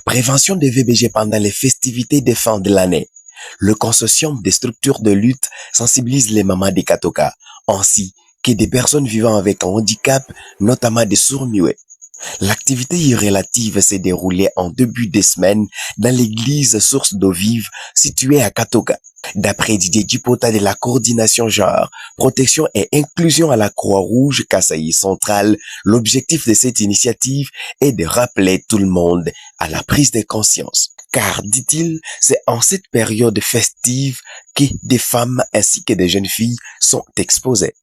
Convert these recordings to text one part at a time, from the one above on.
Prévention des VBG pendant les festivités des fins de l'année. Le consortium des structures de lutte sensibilise les mamans des Katoka, ainsi que des personnes vivant avec un handicap, notamment des sourds-muets. L'activité relative s'est déroulée en début de semaine dans l'église Source d'eau vive située à Katoka. D'après Didier Djipota de la coordination genre, protection et inclusion à la Croix-Rouge Kasaï centrale, l'objectif de cette initiative est de rappeler tout le monde à la prise de conscience. Car, dit-il, c'est en cette période festive que des femmes ainsi que des jeunes filles sont exposées.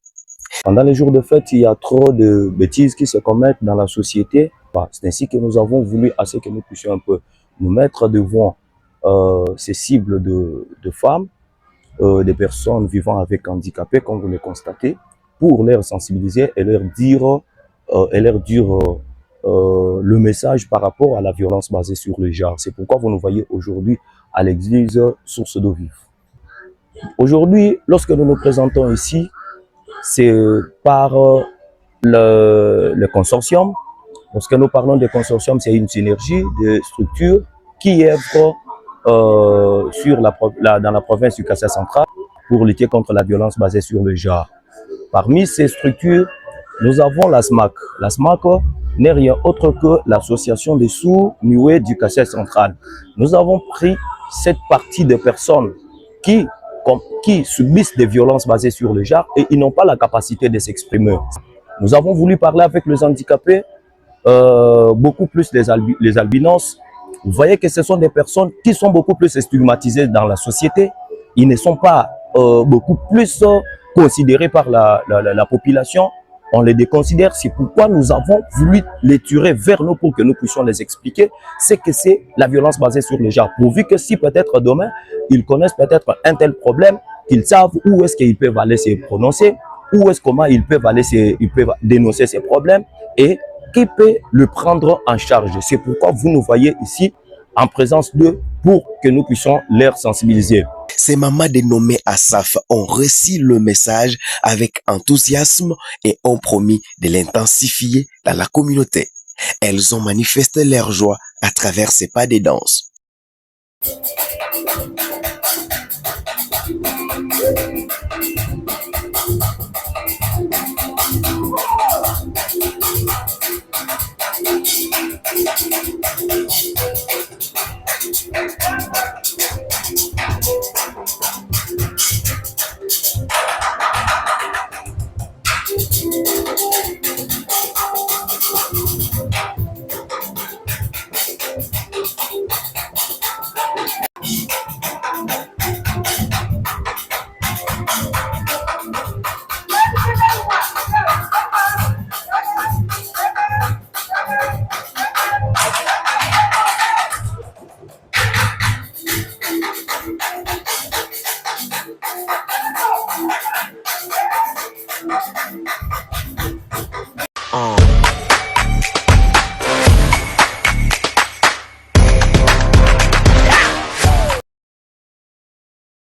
Pendant les jours de fête, il y a trop de bêtises qui se commettent dans la société. C'est ainsi que nous avons voulu, à ce que nous puissions un peu nous mettre devant ces cibles de femmes, des personnes vivant avec handicapés, comme vous le constatez, pour leur sensibiliser et leur dire, le message par rapport à la violence basée sur le genre. C'est pourquoi vous nous voyez aujourd'hui à l'église Source d'eau vive. Aujourd'hui, lorsque nous nous présentons ici, c'est par le consortium. Lorsque nous parlons de consortium, c'est une synergie de structures qui œuvrent dans la province du Kassai central pour lutter contre la violence basée sur le genre. Parmi ces structures, nous avons la SMAC. La SMAC n'est rien autre que l'association des sourds-muets du Kassai central. Nous avons pris cette partie de personnes qui subissent des violences basées sur le genre et ils n'ont pas la capacité de s'exprimer. Nous avons voulu parler avec les handicapés, beaucoup plus les albinos. Vous voyez que ce sont des personnes qui sont beaucoup plus stigmatisées dans la société. Ils ne sont pas beaucoup plus considérés par la population. On les déconsidère. C'est pourquoi nous avons voulu les tirer vers nous pour que nous puissions les expliquer ce que c'est la violence basée sur le genre. Pourvu que si peut-être demain, ils connaissent peut-être un tel problème, qu'ils savent où est-ce qu'ils peuvent aller se prononcer, comment ils peuvent dénoncer ces problèmes et qui peut le prendre en charge. C'est pourquoi vous nous voyez ici en présence d'eux pour que nous puissions les sensibiliser. Ces mamans dénommées Asaf ont reçu le message avec enthousiasme et ont promis de l'intensifier dans la communauté. Elles ont manifesté leur joie à travers ces pas de danse.